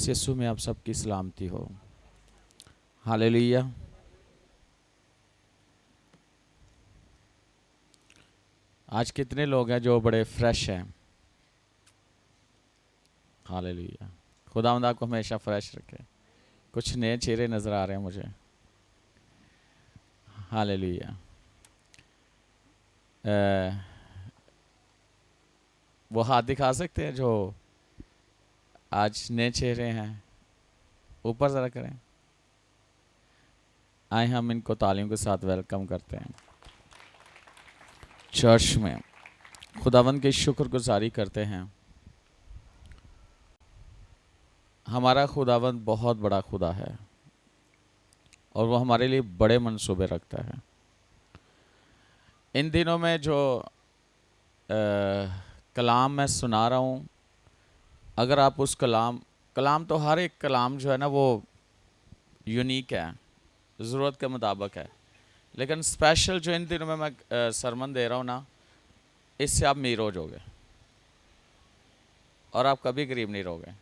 मसीह यीशु में आप सबकी सलामती हो। हालेलुया। आज कितने लोग हैं जो बड़े फ्रेश हैं। हालेलुया। खुदावंद आपको हमेशा फ्रेश रखे। कुछ नए चेहरे नज़र आ रहे हैं मुझे। हालेलुया। वो हाथ दिखा सकते हैं जो आज नए चेहरे हैं, ऊपर ज़रा करें। आए हम इनको तालियों के साथ वेलकम करते हैं चर्च में। खुदावंद की शुक्रगुजारी करते हैं। हमारा खुदावंद बहुत बड़ा खुदा है और वो हमारे लिए बड़े मंसूबे रखता है। इन दिनों में जो कलाम मैं सुना रहा हूँ, अगर आप उस कलाम तो हर एक कलाम जो है ना वो यूनिक है, ज़रूरत के मुताबिक है, लेकिन स्पेशल जो इन दिनों में मैं सरमन दे रहा हूँ ना, इससे आप अमीर हो जाओगे और आप कभी गरीब नहीं रहोगे।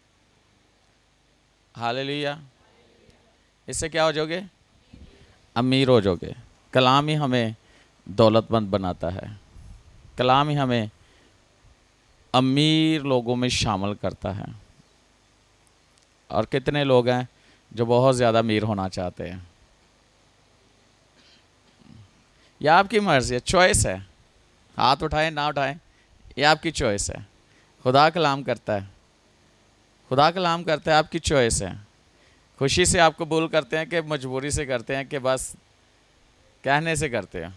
हालेलुया। इससे क्या हो जाओगे? अमीर हो जाओगे। कलाम ही हमें दौलतमंद बनाता है। कलाम ही हमें अमीर लोगों में शामिल करता है। और कितने लोग हैं जो बहुत ज़्यादा अमीर होना चाहते हैं। यह आपकी मर्ज़ी है, चॉइस है। हाथ उठाएं ना उठाएं, ये आपकी चॉइस है। खुदा कलाम करता है, खुदा कलाम करता है, आपकी चॉइस है। खुशी से आप कबूल करते हैं कि मजबूरी से करते हैं कि बस कहने से करते हैं।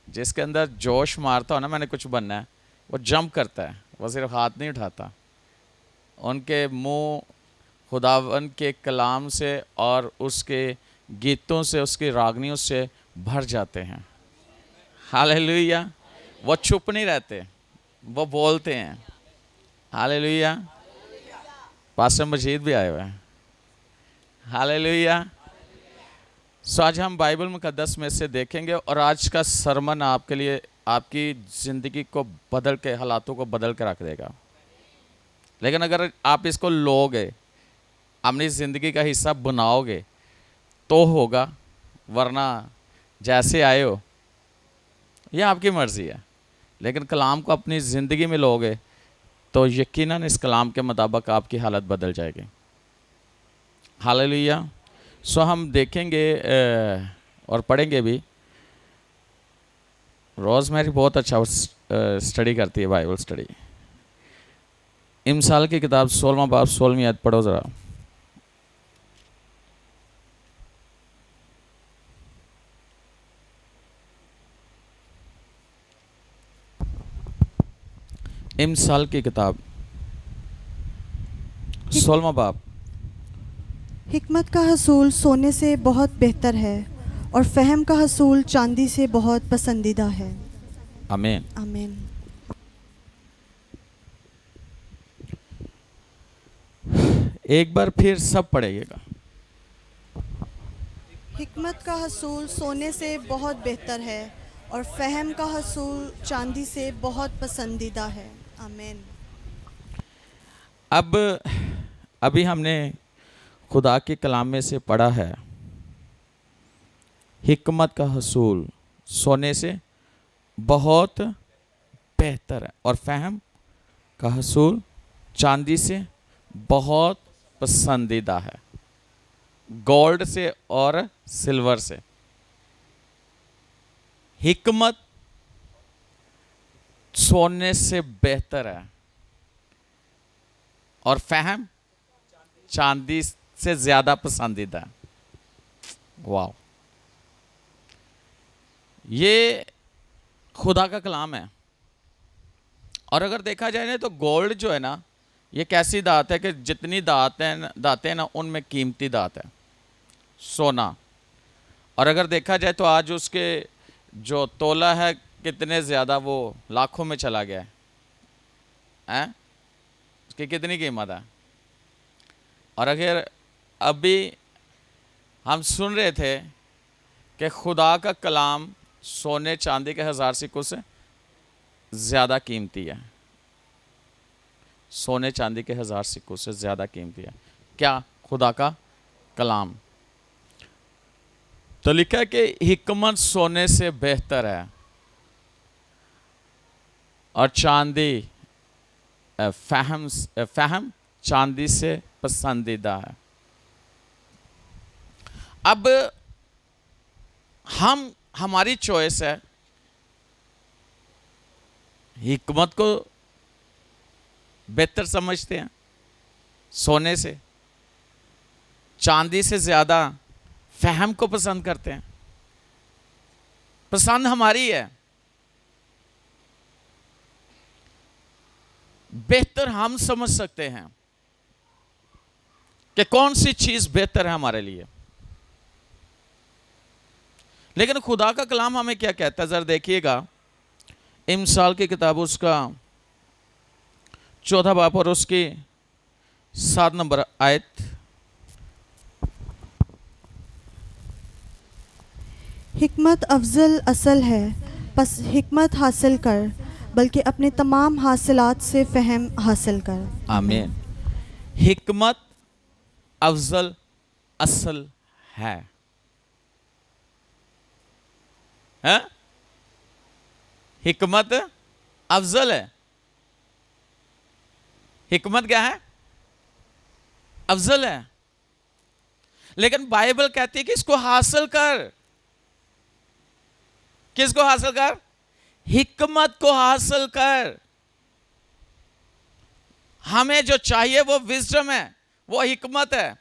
जिसके अंदर जोश मारता हो ना, मैंने कुछ बनना है, वो जंप करता है, वो सिर्फ हाथ नहीं उठाता। उनके मुंह खुदावन के कलाम से और उसके गीतों से, उसकी रागनियों से भर जाते हैं। हालेलुया। वो चुप नहीं रहते, वो बोलते हैं। हालेलुया। पास्टर मजीद भी आए हुए हैं। हालेलुया। सो आज हम बाइबल मुकद्दस में से देखेंगे और आज का सरमन आपके लिए आपकी ज़िंदगी को बदल के, हालातों को बदल के रख देगा। लेकिन अगर आप इसको लोगे, अपनी ज़िंदगी का हिस्सा बनाओगे तो होगा, वरना जैसे आए हो ये आपकी मर्ज़ी है। लेकिन कलाम को अपनी ज़िंदगी में लोगे तो यकीनन इस कलाम के मुताबिक आपकी हालत बदल जाएगी। हालेलुया। सो हम देखेंगे और पढ़ेंगे भी। रोज़मेरी बहुत अच्छा स्टडी करती है, बाइबल स्टडी। इमसाल की किताब 16वां बाब 16वीं आयत पढ़ो ज़रा। इमसाल की किताब 16वां बाब। हिकमत का हसूल सोने से बहुत बेहतर है और फ़हम का हसूल चांदी से बहुत पसंदीदा है। आमीन। आमीन। एक बार फिर सब पढ़ेगा। हिकमत का हसूल सोने से बहुत बेहतर है और फ़हम का हसूल चांदी से बहुत पसंदीदा है। आमीन। अब अभी हमने खुदा के कलाम में से पढ़ा है, हिकमत का हसूल सोने से बहुत बेहतर है और फ़हम का हसूल चांदी से बहुत पसंदीदा है, गोल्ड से और सिल्वर से। हिकमत सोने से बेहतर है और फ़हम चांदी से ज़्यादा पसंदीदा है। वाह, ये खुदा का कलाम है। और अगर देखा जाए ना तो गोल्ड जो है ना, ये कैसी धात है कि जितनी दातें ना उनमें कीमती धात है सोना। और अगर देखा जाए तो आज उसके जो तोला है कितने ज़्यादा, वो लाखों में चला गया है। उसकी कितनी कीमत है। और अगर अभी हम सुन रहे थे कि खुदा का कलाम सोने चांदी के 1000 सिक्कों से ज़्यादा कीमती है, सोने चांदी के 1000 सिक्कों से ज़्यादा कीमती है। क्या? खुदा का कलाम। तो लिखा है कि हिकमत सोने से बेहतर है और चांदी फहम चांदी से पसंदीदा है। अब हमारी चॉइस है, हिकमत को बेहतर समझते हैं सोने से, चांदी से ज्यादा फहम को पसंद करते हैं। पसंद हमारी है, बेहतर हम समझ सकते हैं कि कौन सी चीज बेहतर है हमारे लिए। लेकिन खुदा का कलाम हमें क्या कहता है, जरा देखिएगा इमसाल की किताब उसका 14 बाब और उसकी 7 नंबर आयत। हिकमत अफजल असल है, बस हिकमत हासिल कर, बल्कि अपने तमाम हासिलात से फ़हम हासिल कर। आमीन। हिकमत अफजल असल है, हैं? हिकमत अफजल है। हिकमत क्या है? अफजल है। लेकिन बाइबल कहती है कि इसको हासिल कर। किसको हासिल कर? हिकमत को हासिल कर। हमें जो चाहिए वो विजडम है, वो हिकमत है।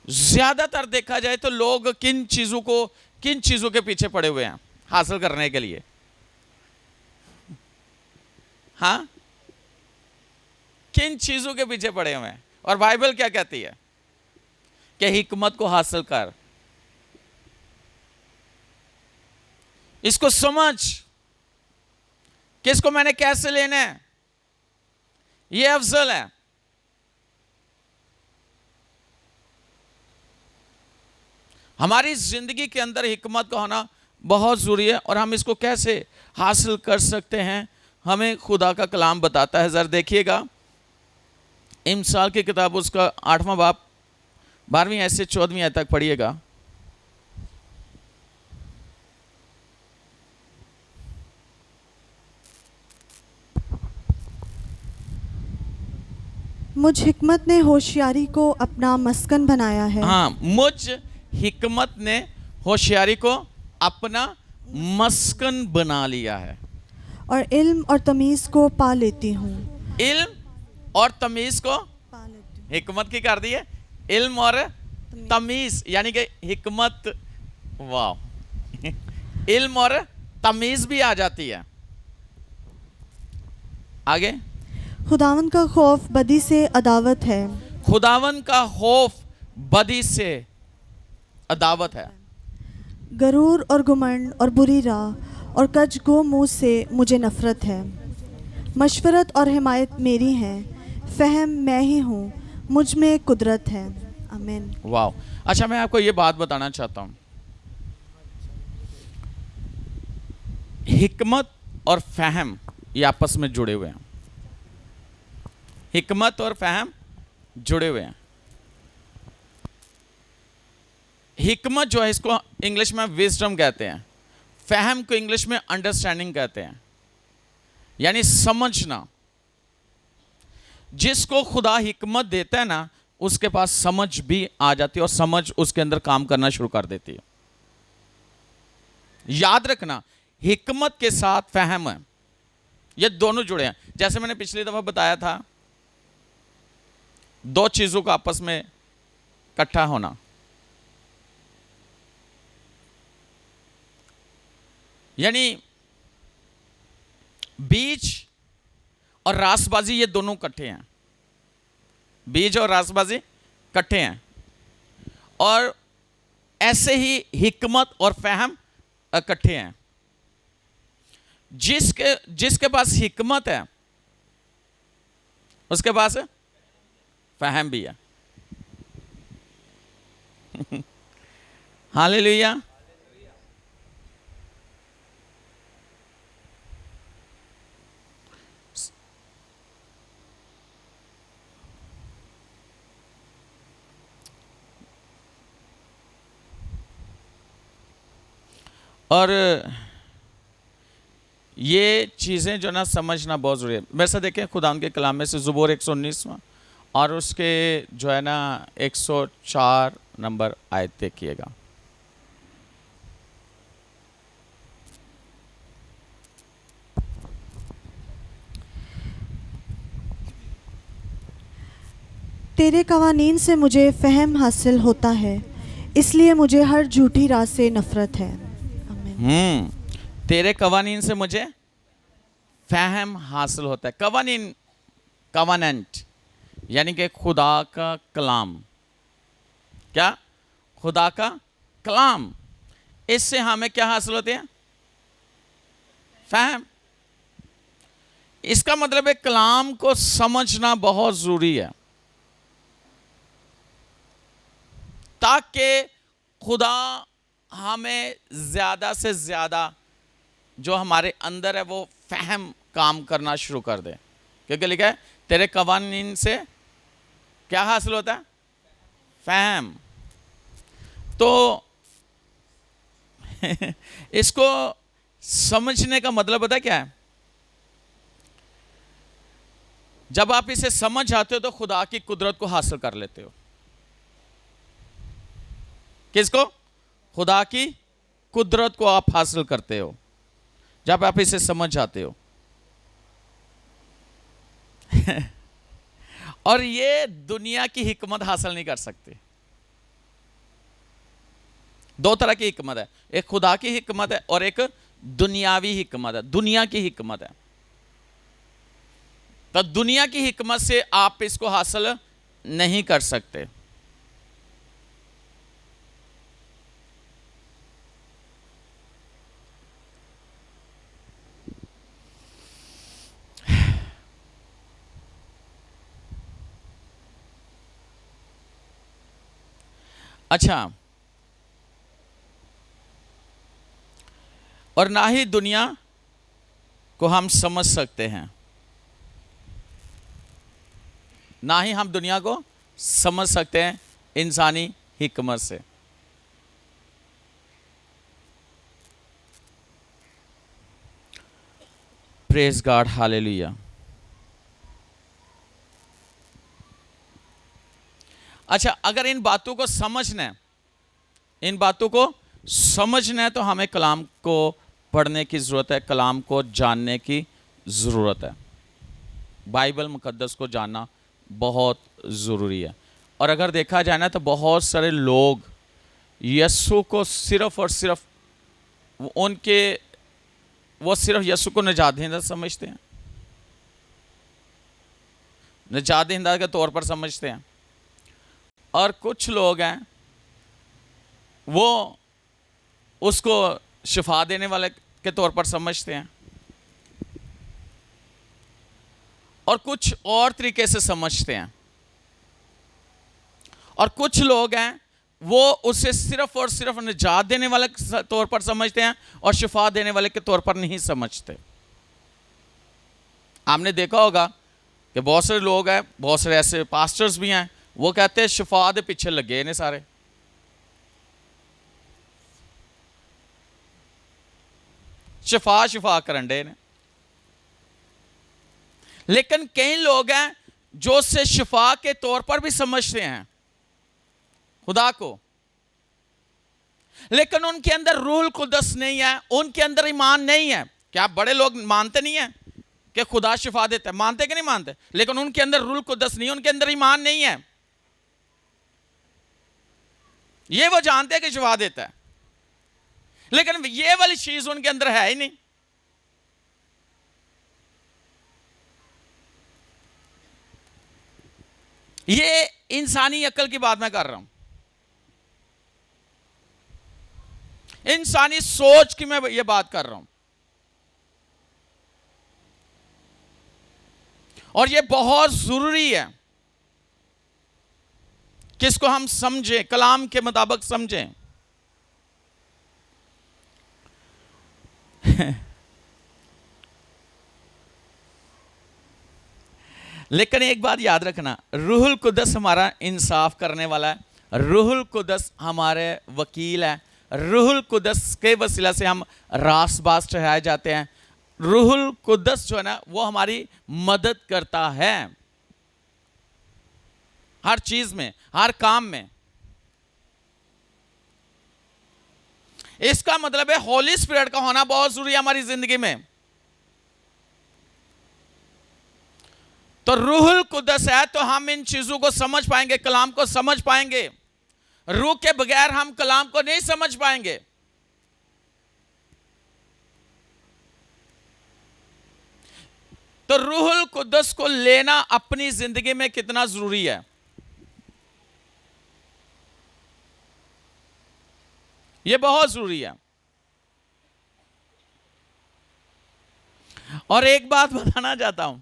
ज्यादातर देखा जाए तो लोग किन चीजों के पीछे पड़े हुए हैं हासिल करने के लिए? हाँ, किन चीजों के पीछे पड़े हुए हैं? और बाइबल क्या कहती है कि हिकमत को हासिल कर, इसको समझ कि इसको मैंने कैसे लेना है, ये अफजल है। हमारी जिंदगी के अंदर हिकमत का होना बहुत जरूरी है। और हम इसको कैसे हासिल कर सकते हैं, हमें खुदा का कलाम बताता है। जरा देखिएगा इमसाल की किताब उसका 8वां बाब 12वीं आयत से 14वीं आयत तक पढ़िएगा। मुझ हिकमत ने होशियारी को अपना मस्कन बनाया है। हाँ, मुझ हिकमत ने होशियारी को अपना मस्कन बना लिया है। और इल्म और तमीज़ को पा लेती हूँ। इल्म और तमीज को पा लेती हूँ। हिकमत की कर दी है, इल्म और तमीज, यानी कि हिकमत, वाह, इल्म और तमीज भी आ जाती है। आगे, खुदावन का खौफ बदी से अदावत है। खुदावन का खौफ बदी से अदावत है। गरूर और घुमंड और बुरी राह और कच गो मुँह से मुझे नफरत है। मशवरत और हिमायत मेरी है, फ़हम मैं ही हूँ, मुझ में कुदरत है। आमीन। वाह। अच्छा, मैं आपको ये बात बताना चाहता हूँ, हिकमत और फहम ये आपस में जुड़े हुए हैं। हिकमत और फहम जुड़े हुए हैं। हिकमत जो है इसको इंग्लिश में विजडम कहते हैं, फहम को इंग्लिश में अंडरस्टैंडिंग कहते हैं, यानी समझना। जिसको खुदा हिकमत देता है ना, उसके पास समझ भी आ जाती है और समझ उसके अंदर काम करना शुरू कर देती है। याद रखना, हिकमत के साथ फहम है, ये दोनों जुड़े हैं। जैसे मैंने पिछली दफा बताया था, दो चीजों का आपस में इकट्ठा होना, यानी बीज और रासबाजी, ये दोनों इकट्ठे हैं। बीज और रासबाजी इकट्ठे हैं। और ऐसे ही हिकमत और फहम इकट्ठे हैं। जिसके पास हिकमत है उसके पास फहम भी है। हालेलुया। और ये चीज़ें जो ना समझना बहुत ज़रूरी है। मेरे साथ देखें खुदा के कलाम में से ज़ुबूर 119वां और उसके जो है ना 104 नंबर आयत देखिएगा। तेरे कवानीन से मुझे फ़हम हासिल होता है, इसलिए मुझे हर झूठी राह से नफ़रत है। आमीन। तेरे कवानीन से मुझे फ़हम हासिल होता है। कवानीन, कवानेंट यानी कि खुदा का कलाम। क्या? खुदा का कलाम। इससे हमें क्या हासिल होते हैं? फ़हम। इसका मतलब है कलाम को समझना बहुत ज़रूरी है ताकि खुदा हमें ज़्यादा से ज़्यादा जो हमारे अंदर है वो फ़हम काम करना शुरू कर दे। क्योंकि लिखा है तेरे कवानीन से क्या हासिल होता है? फ़हम। तो इसको समझने का मतलब पता क्या है? जब आप इसे समझ आते हो तो खुदा की कुदरत को हासिल कर लेते हो। किसको? खुदा की कुदरत को आप हासिल करते हो जब आप इसे समझ जाते हो। और ये दुनिया की हिकमत हासिल नहीं कर सकते। दो तरह की हिकमत है, एक खुदा की हिकमत है और एक दुनियावी हिकमत है, दुनिया की हिकमत है। तो दुनिया की हिकमत से आप इसको हासिल नहीं कर सकते। अच्छा, और ना ही दुनिया को हम समझ सकते हैं, ना ही हम दुनिया को समझ सकते हैं इंसानी हिकमत से। Praise God, hallelujah. अच्छा, अगर इन बातों को समझना है, इन बातों को समझना है तो हमें कलाम को पढ़ने की ज़रूरत है, कलाम को जानने की ज़रूरत है। बाइबल मुकद्दस को जानना बहुत ज़रूरी है। और अगर देखा जाए ना तो बहुत सारे लोग यीशु को सिर्फ और सिर्फ वो सिर्फ यीशु को निजात दहिंदा समझते हैं, निजात दहिंदा के तौर पर समझते हैं। और कुछ लोग हैं वो उसको शिफा देने वाले के तौर पर समझते हैं और कुछ और तरीके से समझते हैं। और कुछ लोग हैं वो उसे सिर्फ और सिर्फ निजात देने वाले के तौर पर समझते हैं और शिफा देने वाले के तौर पर नहीं समझते। आपने देखा होगा कि बहुत सारे लोग हैं, बहुत सारे ऐसे पास्टर्स भी हैं, वो कहते हैं शिफा दे पीछे लगे ने सारे। शिफा शिफा करन डे ने। लेकिन कई लोग हैं जो उसे शिफा के तौर पर भी समझते हैं खुदा को, लेकिन उनके अंदर रूहुल कुद्दस नहीं है, उनके अंदर ईमान नहीं है। क्या बड़े लोग मानते नहीं है कि खुदा शिफा देता है? मानते कि नहीं मानते? लेकिन उनके अंदर रूहुल कुद्दस नहीं है, उनके अंदर ईमान नहीं है। ये वो जानते हैं कि शिफा देता है, लेकिन ये वाली चीज उनके अंदर है ही नहीं। ये इंसानी अक्ल की बात मैं कर रहा हूं, इंसानी सोच की मैं ये बात कर रहा हूं। और ये बहुत जरूरी है कि इसको हम समझें, कलाम के मुताबिक समझें। लेकिन एक बात याद रखना, रूहुल कुद्दस हमारा इंसाफ करने वाला है, रूहुल कुद्दस हमारे वकील है, रूहुल कुदस के वसीला से हम रासबास ठहराए जाते हैं। रूहुल कुदस जो है ना वो हमारी मदद करता है हर चीज में, हर काम में। इसका मतलब है होली स्पिरिट का होना बहुत जरूरी है हमारी जिंदगी में। तो रूहुल कुदस है तो हम इन चीजों को समझ पाएंगे, कलाम को समझ पाएंगे। रूह के बगैर हम कलाम को नहीं समझ पाएंगे। तो रूहुल कुदस को लेना अपनी जिंदगी में कितना जरूरी है, यह बहुत जरूरी है। और एक बात बताना चाहता हूं,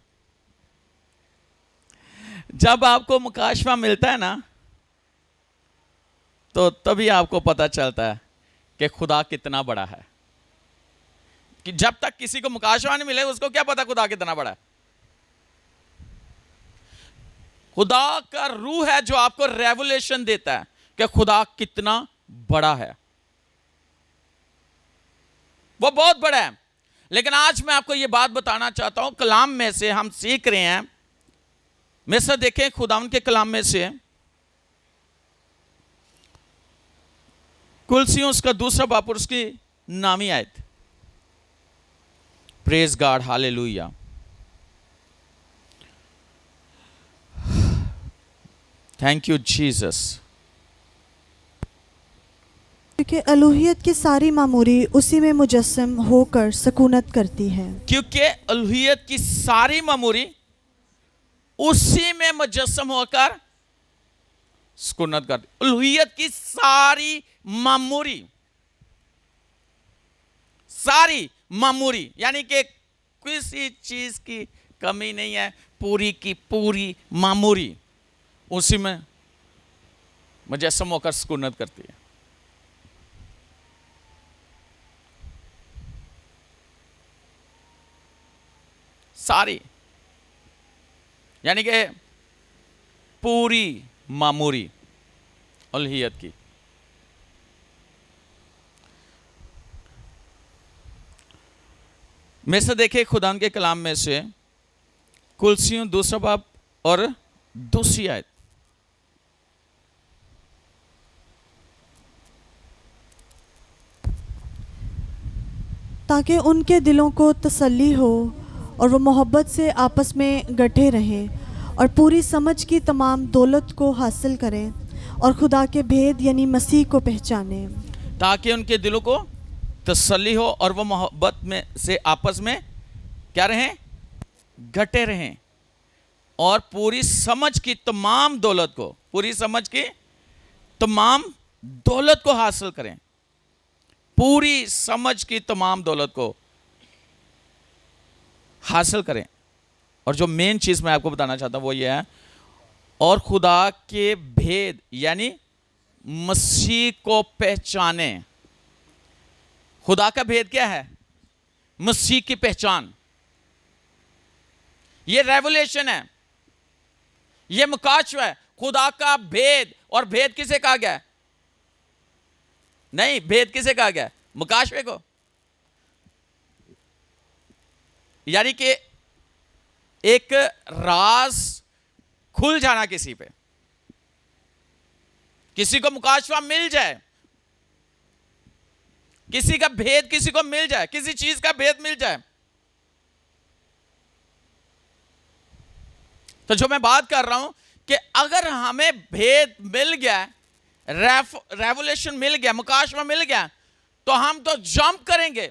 जब आपको मुकाशवा मिलता है ना तो तभी आपको पता चलता है कि खुदा कितना बड़ा है। कि जब तक किसी को मुकाशवा नहीं मिले उसको क्या पता खुदा कितना बड़ा है। खुदा का रूह है जो आपको रेवलेशन देता है कि खुदा कितना बड़ा है, वो बहुत बड़ा है। लेकिन आज मैं आपको यह बात बताना चाहता हूं, कलाम में से हम सीख रहे हैं। मेरे साथ देखें खुदावन के कलाम में से कुलसियों उसका दूसरा बाप और उसकी नामी आयत। Praise God, hallelujah. Thank you Jesus. क्योंकि अलूहियत की सारी मामूरी उसी में मुजस्सम होकर सकूनत करती है। क्योंकि अलूहियत की सारी मामूरी उसी में मुजस्सम होकर सुकूनत करती। अलूहियत की सारी मामूरी, सारी मामूरी यानी कि किसी चीज की कमी नहीं है, पूरी की पूरी मामूरी उसी में मुजस्सम होकर सुकूनत करती है। सारी यानी कि पूरी मामूरी अलूहियत की। में से देखिए खुदा के कलाम में से कुलसियों दूसरा बाब और दूसरी आयत। ताकि उनके दिलों को तसल्ली हो और वो मोहब्बत से आपस में गठे रहें और पूरी समझ की तमाम दौलत को हासिल करें और खुदा के भेद यानी मसीह को पहचानें। ताकि उनके दिलों को तसल्ली हो और वो मोहब्बत में से आपस में क्या रहें, घटे रहें और पूरी समझ की तमाम दौलत को, पूरी समझ की तमाम दौलत को हासिल करें। पूरी समझ की तमाम दौलत को हासिल करें। और जो मेन चीज मैं आपको बताना चाहता हूं वो ये है, और खुदा के भेद यानी मसीह को पहचाने। खुदा का भेद क्या है? मसीह की पहचान। ये रेवलेशन है, ये मुकाशवा है। खुदा का भेद, और भेद किसे कहा गया है? नहीं, भेद किसे कहा गया है? मुकाशवे को। यानी कि एक राज खुल जाना किसी पे, किसी को मुकाशवा मिल जाए, किसी का भेद किसी को मिल जाए, किसी चीज का भेद मिल जाए। तो जो मैं बात कर रहा हूं कि अगर हमें भेद मिल गया, रेवलेशन मिल गया, मुकाशवा मिल गया, तो हम तो जंप करेंगे,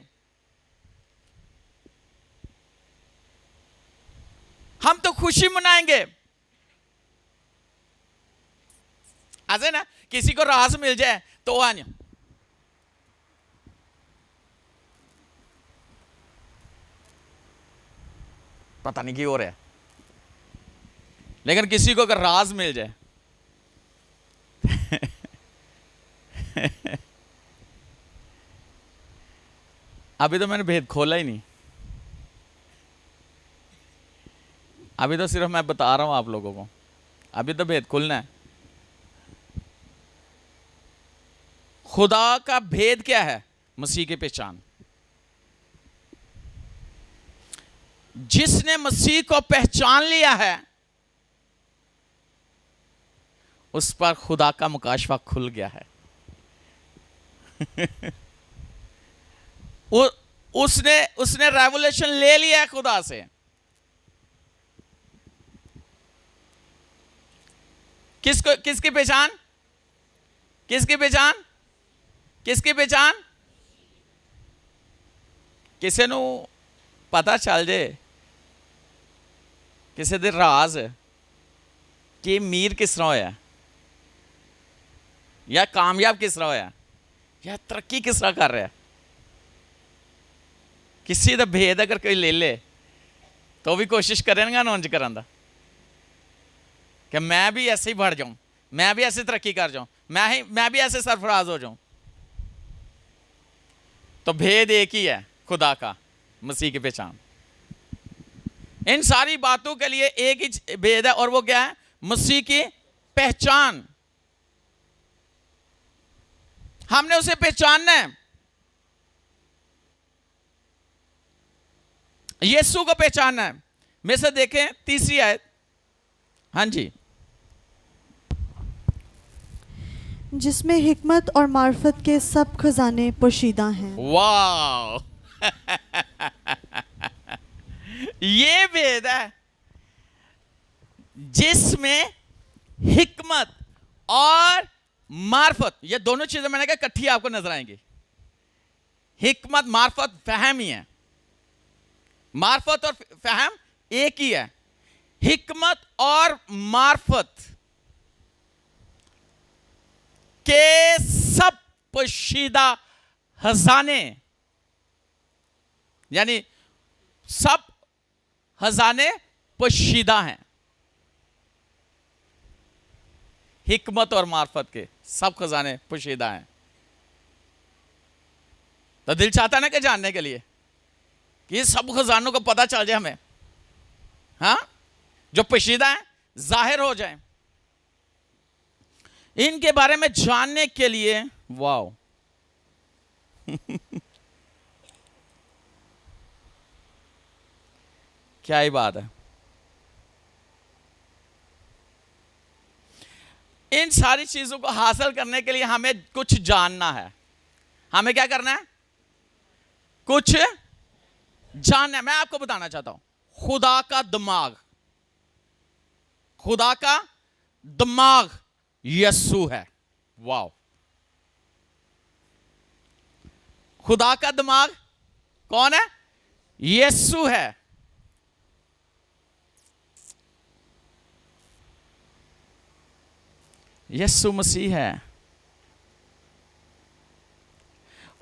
हम तो खुशी मनाएंगे। ऐसे ना किसी को राज मिल जाए तो आने पता नहीं क्यों हो रहा है, लेकिन किसी को अगर राज मिल जाए अभी तो मैंने भेद खोला ही नहीं, अभी तो सिर्फ मैं बता रहा हूं आप लोगों को, अभी तो भेद खुलना है। खुदा का भेद क्या है? मसीह की पहचान। जिसने मसीह को पहचान लिया है उस पर खुदा का मुकाशफा खुल गया है। उसने रेवलेशन ले लिया है खुदा से। किसकी पहचान? किसकी पहचान? किसकी पहचान? किसी नू पता चल जाए किसी दे राज कि मीर किस तरह होया, या कामयाब किस तरह होया, या तरक्की किस तरह कर रहा है, किसी का भेद अगर कोई ले ले तो भी कोशिश करेगा ना उंज करन दा कि मैं भी ऐसे ही बढ़ जाऊं, मैं भी ऐसे तरक्की कर जाऊं, मैं भी ऐसे सरफराज हो जाऊं। तो भेद एक ही है, खुदा का, मसीह की पहचान। इन सारी बातों के लिए एक ही भेद है, और वो क्या है? मसीह की पहचान। हमने उसे पहचानना है, यीशु को पहचानना है। मेरे से देखें तीसरी आयत। हाँ जी। जिसमें हिकमत और मार्फत के सब खजाने पोशीदा हैं। वाह ये भेद है, जिसमें हिकमत और मार्फत, ये दोनों चीजें मैंने कहा इकट्ठी आपको नजर आएंगी। हिकमत मार्फत फहम ही है, मार्फत और फहम एक ही है। हिकमत और मार्फत के सब पोशीदा खजाने, यानी सब खजाने पोशीदा हैं। हिकमत और मार्फत के सब खजाने पोशीदा हैं। तो दिल चाहता ना कि जानने के लिए कि सब खजानों को पता चल जाए हमें, हाँ, जो पोशीदा है जाहिर हो जाए। इनके बारे में जानने के लिए वाओ क्या ही बात है। इन सारी चीजों को हासिल करने के लिए हमें कुछ जानना है। हमें क्या करना है? कुछ जानना है। मैं आपको बताना चाहता हूं, खुदा का दिमाग, खुदा का दिमाग यीशु है। वाह, खुदा का दिमाग कौन है? यीशु है। यीशु मसीह है।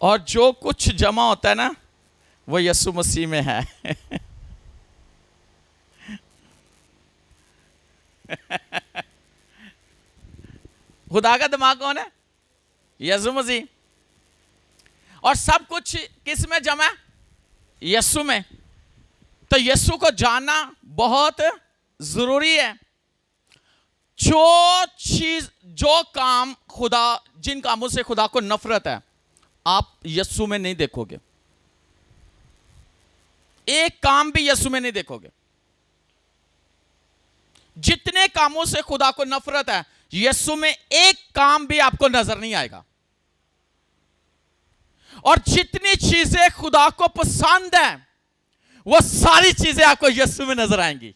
और जो कुछ जमा होता है ना, वो यीशु मसीह में है। खुदा का दिमाग कौन है? यीशु मसीह। और सब कुछ किस में जमा है? यीशु में। तो यीशु को जानना बहुत जरूरी है। जो चीज, जो काम खुदा, जिन कामों से खुदा को नफरत है, आप यीशु में नहीं देखोगे। एक काम भी यीशु में नहीं देखोगे। जितने कामों से खुदा को नफरत है, यीशु में एक काम भी आपको नजर नहीं आएगा। और जितनी चीजें खुदा को पसंद है, वो सारी चीजें आपको यीशु में नजर आएंगी।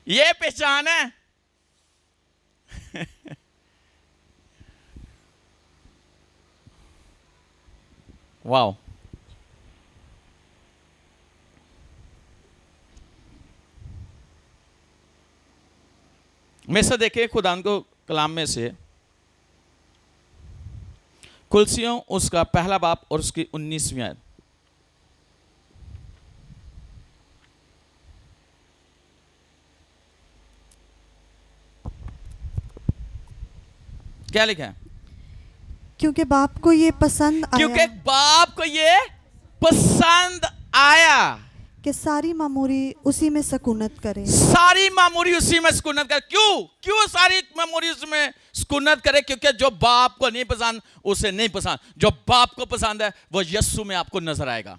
ये पहचान है। वाह, में से देखिए खुदा को कलाम में से कुलसियों उसका पहला बाप और उसकी 19वीं आयत। क्या लिखा है? क्योंकि बाप को ये पसंद आया। क्योंकि बाप को ये पसंद आया। कि सारी मामूरी उसी में सकूनत करे। सारी मामूरी उसी में सुकूनत करे। क्यों क्यों सारी मामूरी उसमें सुकूनत करे? क्योंकि जो बाप को नहीं पसंद उसे नहीं पसंद, जो बाप को पसंद है वो यीशु में आपको नजर आएगा।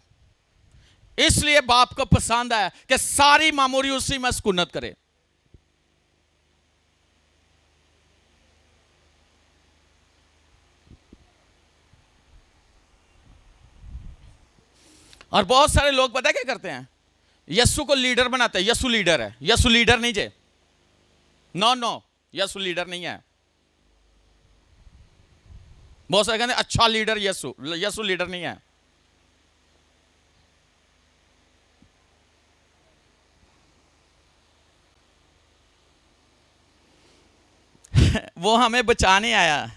इसलिए बाप को पसंद है कि सारी मामूरी उसी में सुकूनत करे। और बहुत सारे लोग पता है क्या करते हैं? यीशु को लीडर बनाते हैं। यीशु लीडर है। यीशु लीडर नहीं जे, नो नो, यीशु लीडर नहीं है। बहुत सारे कहते हैं अच्छा लीडर यीशु, यीशु लीडर नहीं है। वो हमें बचाने आया,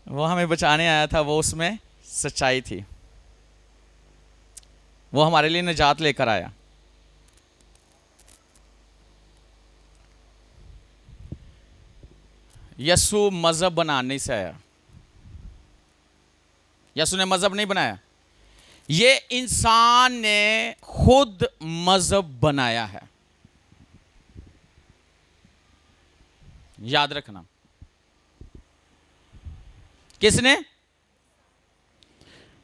वो हमें बचाने आया था, वो उसमें सच्चाई थी, वो हमारे लिए निजात लेकर आया। यीशु मजहब बनाने से आया। यीशु ने मजहब नहीं बनाया, ये इंसान ने खुद मजहब बनाया है। याद रखना, किसने?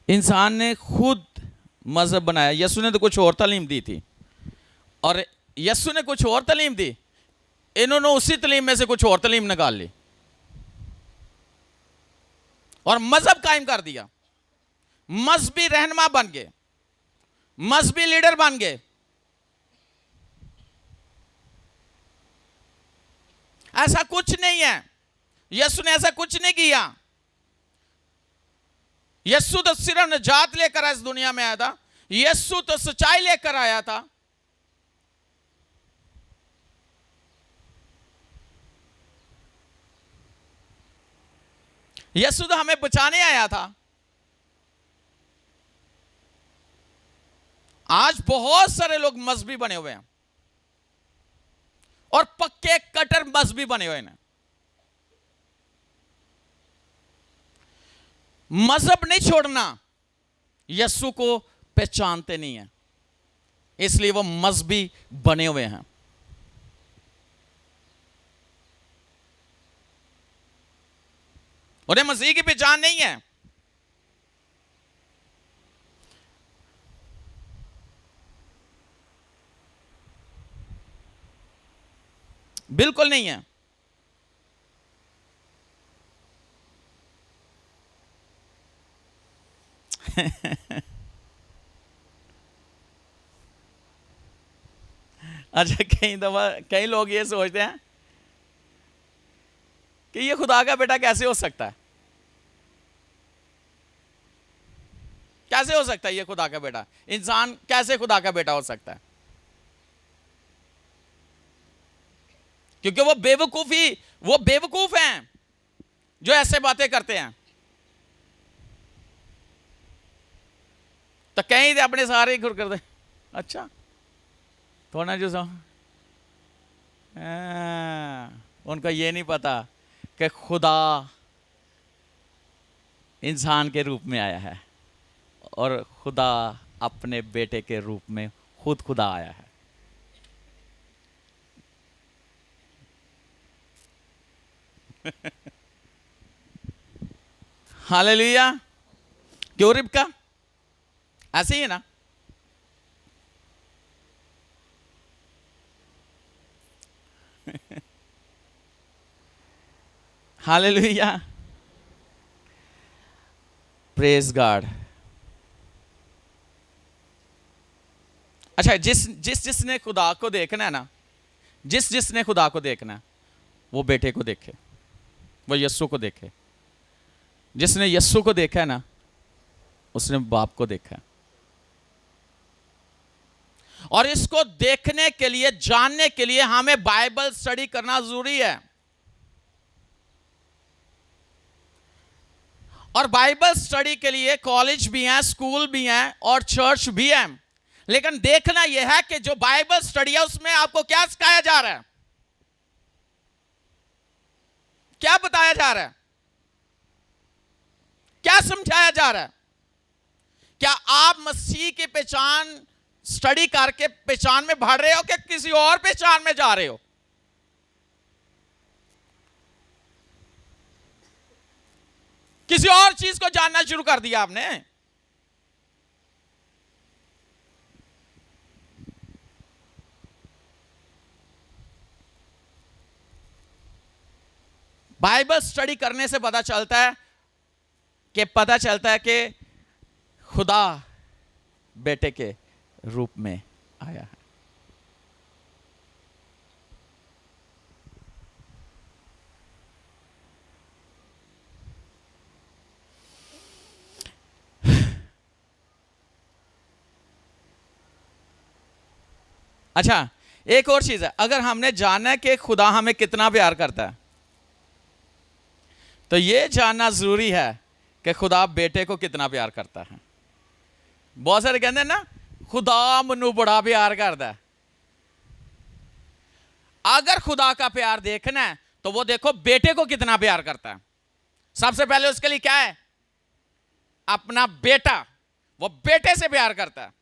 इंसान ने खुद मजहब बनाया। यीशु ने तो कुछ और तालीम दी थी, और यीशु ने कुछ और तालीम दी, इन्होंने उसी तालीम में से कुछ और तालीम निकाल ली और मजहब कायम कर दिया। मजहबी रहनुमा बन गए, मजहबी लीडर बन गए। ऐसा कुछ नहीं है, यीशु ने ऐसा कुछ नहीं किया। यीशु तो सिर्फ निजात लेकर इस दुनिया में आया था। यीशु तो सच्चाई लेकर आया था। यीशु तो हमें बचाने आया था। आज बहुत सारे लोग मजहबी बने हुए हैं और पक्के कट्टर मजहबी बने हुए हैं। मजहब नहीं छोड़ना, यीशु को पहचानते नहीं है, इसलिए वो मजहबी बने हुए हैं। उन्हें मसीह की पहचान नहीं है। बिल्कुल नहीं है। अच्छा, कई लोग ये सोचते हैं कि ये खुदा का बेटा कैसे हो सकता है? कैसे हो सकता है ये खुदा का बेटा? इंसान कैसे खुदा का बेटा हो सकता है? क्योंकि वो बेवकूफ हैं जो ऐसे बातें करते हैं। तो कहीं दे अपने सारे ही खुर कर दे। अच्छा, थोड़ा जो उनको ये नहीं पता कि खुदा इंसान के रूप में आया है और खुदा अपने बेटे के रूप में खुद खुदा आया है। हालेलुया। क्यों रिबका? ऐसे ही है ना? Hallelujah, praise God. अच्छा, जिसने खुदा को देखना है ना, जिसने खुदा को देखना है वो बेटे को देखे, वो यस्सु को देखे। जिसने यस्सु को देखा है ना, उसने बाप को देखा है। और इसको देखने के लिए, जानने के लिए हमें बाइबल स्टडी करना जरूरी है। और बाइबल स्टडी के लिए कॉलेज भी हैं, स्कूल भी हैं और चर्च भी है। लेकिन देखना यह है कि जो बाइबल स्टडी है उसमें आपको क्या सिखाया जा रहा है, क्या बताया जा रहा है, क्या समझाया जा रहा है। क्या आप मसीह की पहचान स्टडी करके पहचान में बढ़ रहे हो कि किसी और पहचान में जा रहे हो? किसी और चीज को जानना शुरू कर दिया आपने। बाइबल स्टडी करने से पता चलता है कि खुदा बेटे के रूप में आया है। अच्छा, एक और चीज है, अगर हमने जाना है कि खुदा हमें कितना प्यार करता है, तो यह जानना जरूरी है कि खुदा बेटे को कितना प्यार करता है। बहुत सारे कहते हैं ना, खुदा मनु बड़ा प्यार करता है। अगर खुदा का प्यार देखना है तो वो देखो बेटे को कितना प्यार करता है। सबसे पहले उसके लिए क्या है? अपना बेटा। वो बेटे से प्यार करता है।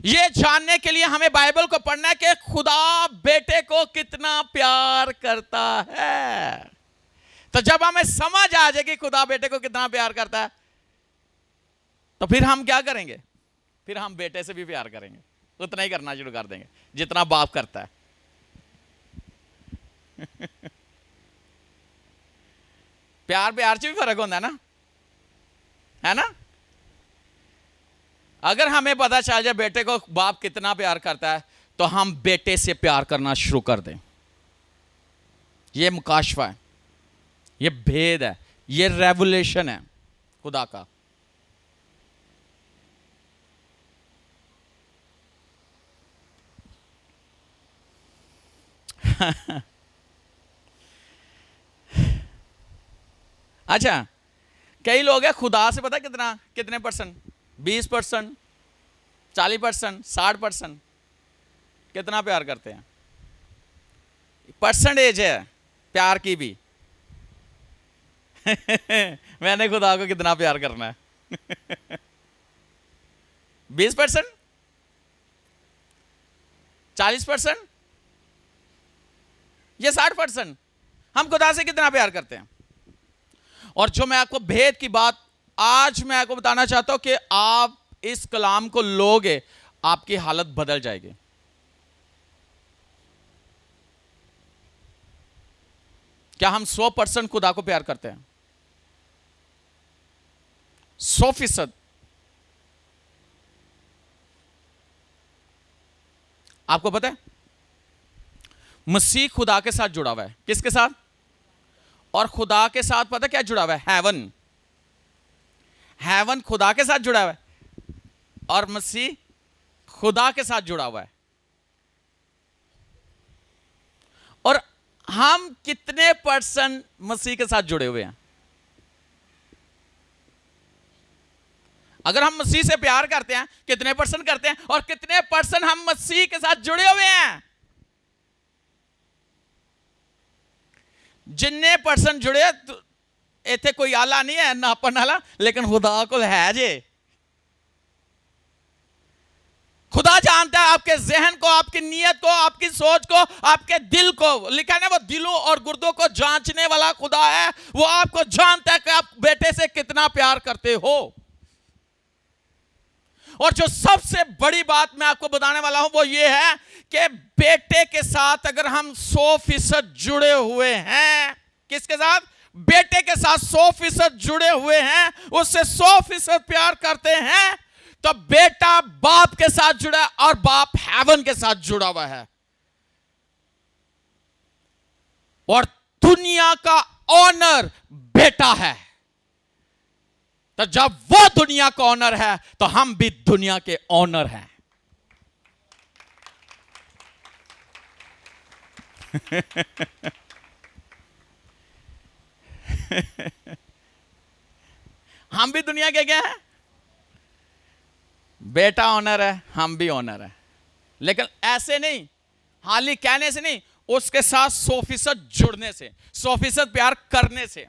ये जानने के लिए हमें बाइबल को पढ़ना है कि खुदा बेटे को कितना प्यार करता है। तो जब हमें समझ आ जाएगी खुदा बेटे को कितना प्यार करता है, तो फिर हम क्या करेंगे? फिर हम बेटे से भी प्यार करेंगे, उतना ही करना शुरू कर देंगे जितना बाप करता है। प्यार से भी फर्क होता है ना? अगर हमें पता चल जाए बेटे को बाप कितना प्यार करता है, तो हम बेटे से प्यार करना शुरू कर दें। यह मुकाशफा है, यह भेद है, यह रेवलेशन है खुदा का। अच्छा, कई लोग हैं खुदा से पता कितने परसेंट, 20%, 40%, 60% कितना प्यार करते हैं। परसेंटेज है प्यार की भी। मैंने खुदा को कितना प्यार करना है। 20%, 40% या 60%, हम खुदा से कितना प्यार करते हैं। और जो मैं आपको भेद की बात आज मैं आपको बताना चाहता हूं कि आप इस कलाम को लोगे, आपकी हालत बदल जाएगी। क्या हम 100% खुदा को प्यार करते हैं? 100%। आपको पता है मसीह खुदा के साथ जुड़ा हुआ है। किसके साथ? और खुदा के साथ पता क्या जुड़ा हुआ है? हेवन खुदा के साथ जुड़ा हुआ है और मसीह खुदा के साथ जुड़ा हुआ है। और हम कितने परसेंट मसीह के साथ जुड़े हुए हैं? अगर हम मसीह से प्यार करते हैं, कितने परसेंट करते हैं? और कितने परसेंट हम मसीह के साथ जुड़े हुए हैं? जिन्ने परसेंट जुड़े, इतने कोई आला नहीं है नापन आला, लेकिन खुदा को है जे। खुदा जानता है आपके जहन को, आपकी नीयत को, आपकी सोच को, आपके दिल को। लिखा है ना, वो दिलों और गुर्दों को जांचने वाला खुदा है। वो आपको जानता है कि आप बेटे से कितना प्यार करते हो। और जो सबसे बड़ी बात मैं आपको बताने वाला हूं वो ये है कि बेटे के साथ अगर हम 100% जुड़े हुए हैं, किसके साथ? बेटे के साथ 100% जुड़े हुए हैं, उससे 100% प्यार करते हैं, तो बेटा बाप के साथ जुड़ा है और बाप हेवन के साथ जुड़ा हुआ है। और दुनिया का ऑनर बेटा है। तो जब वो दुनिया का ऑनर है, तो हम भी दुनिया के ऑनर हैं। हम भी दुनिया के क्या हैं? बेटा ऑनर है, हम भी ऑनर है। लेकिन ऐसे नहीं, हाली कहने से नहीं, उसके साथ 100% जुड़ने से, 100% प्यार करने से।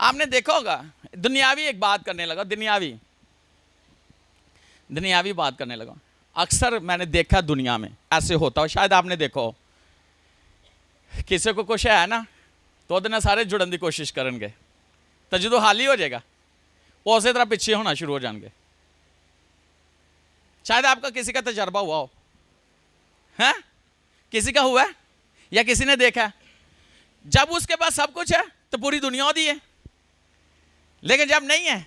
आपने देखा होगा, दुनियावी एक बात करने लगा, दुनियावी बात करने लगा। अक्सर मैंने देखा दुनिया में ऐसे होता हो, शायद आपने देखा हो, किसी को कुछ है ना तो ਉਹਦੇ सारे जुड़न की कोशिश करेंगे, तो जो हाल ही हो जाएगा वो उसी तरह पीछे होना शुरू हो जाएंगे। शायद आपका किसी का तजर्बा हुआ हो, है किसी का हुआ है या किसी ने देखा है। जब उसके पास सब कुछ है तो पूरी दुनिया होती है, लेकिन जब नहीं है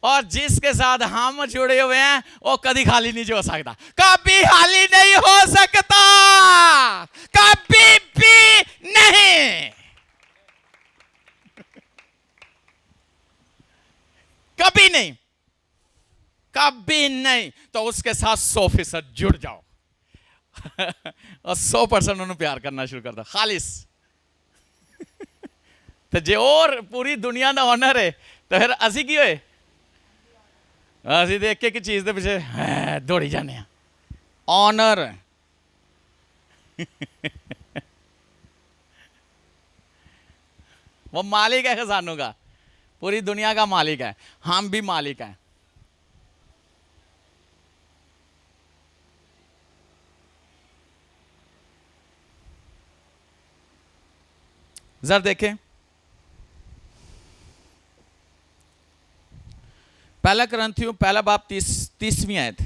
और जिसके साथ हम जुड़े हुए हैं वो कभी खाली नहीं हो सकता, कभी खाली नहीं हो सकता, कभी भी नहीं, कभी नहीं, कभी नहीं। तो उसके साथ 100% जुड़ जाओ और 100% उन्होंने प्यार करना शुरू कर दो, खालिस। तो जे और पूरी दुनिया का ऑनर है तो फिर असी की होए, ਅਸੀਂ देख के एक चीज़ के पीछे दौड़ी जाने, ऑनर। वो मालिक है खजानों का, पूरी दुनिया का मालिक है, हम भी मालिक हैं। जरा देखें पहला करंथियों पहला बाब 30वीं आयत।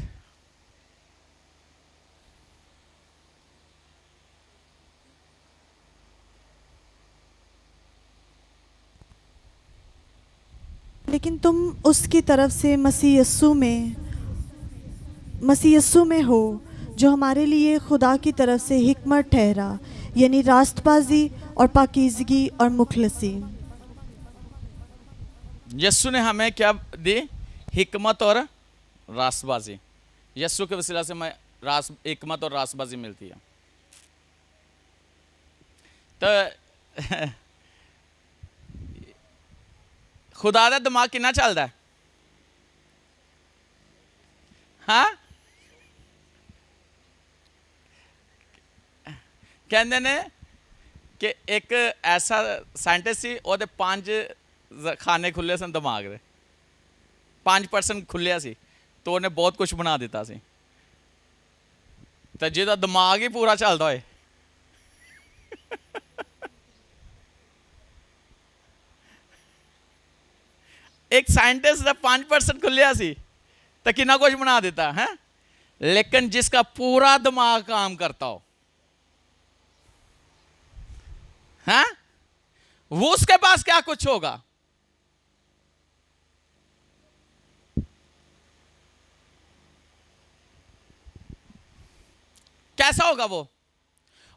लेकिन तुम उसकी तरफ से मसीह यस्सु में हो, जो हमारे लिए खुदा की तरफ से हिकमत ठहरा, यानी रास्तबाजी और पाकीज़गी और मुखलसी। यस्सु ने हमें क्या दी? हिकमत और रास्तबाजी। यस्सु के वसीला से हमें हिकमत और रास्तबाजी मिलती है। तो खुदा दा दिमाग कितना चलता है? हाँ, कहते ने कि एक ऐसा साइंटिस्ट सी, ਉਹਦੇ 5 खाने खुले सन दिमाग ਦੇ, 5% खुलिया सी तो उन्हें बहुत कुछ बना दिता सी। तो जिहदा दिमाग ही पूरा चलता होए एक साइंटिस्ट का 5% खुलिया सी तो कितना कुछ बना देता है। लेकिन जिसका पूरा दिमाग काम करता हो, हाँ, वो उसके पास क्या कुछ होगा। कैसा होगा वो?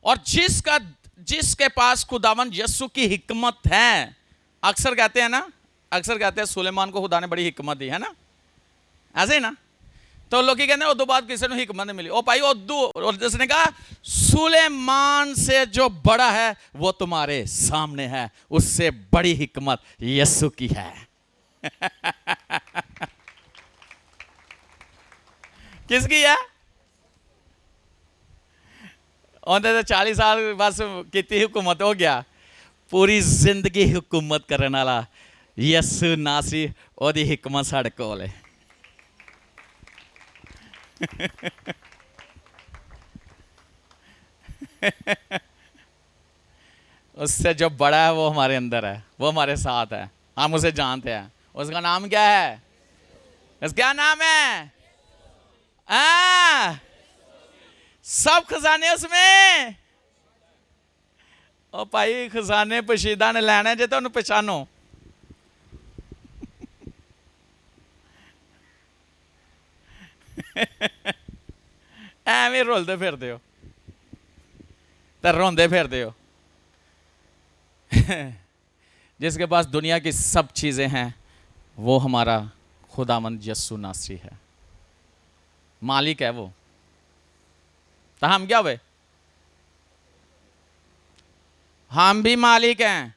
और जिसके पास खुदावन यस्सु की हिकमत है, अक्सर कहते हैं ना, अक्सर कहते हैं सुलेमान को खुदा ने बड़ी हिकमत दी है ना, ऐसे ही ना। तो लोग कहते हैं उदू बाद किसी को हिकमत नहीं मिली। ओ भाई उदू, और जिसने कहा सुलेमान से जो बड़ा है वो तुम्हारे सामने है, उससे बड़ी हिकमत यस्सु की है। किसकी है? उन्हें तो 40 साल बस कितनी हुकूमत हो गया, पूरी जिंदगी हुकूमत करने वाला यस्सु नासी, ओदी हिकमत साढ़े कोल है। उससे जो बड़ा है वो हमारे अंदर है, वो हमारे साथ है, हम उसे जानते हैं। उसका नाम क्या है? उसका नाम है सब खजाने उसमें। ओ भाई खजाने पशीदा ने लैने जे तो पहचानो। ਐਵੇਂ ਰੁਲਦੇ ਫਿਰਦੇ ਹੋ तो रोंदे फिरते हो। जिसके पास दुनिया की सब चीज़ें हैं वो हमारा खुदावंद यस्सु नासरी है, मालिक है वो। तो हम क्या हुए? हम भी मालिक हैं।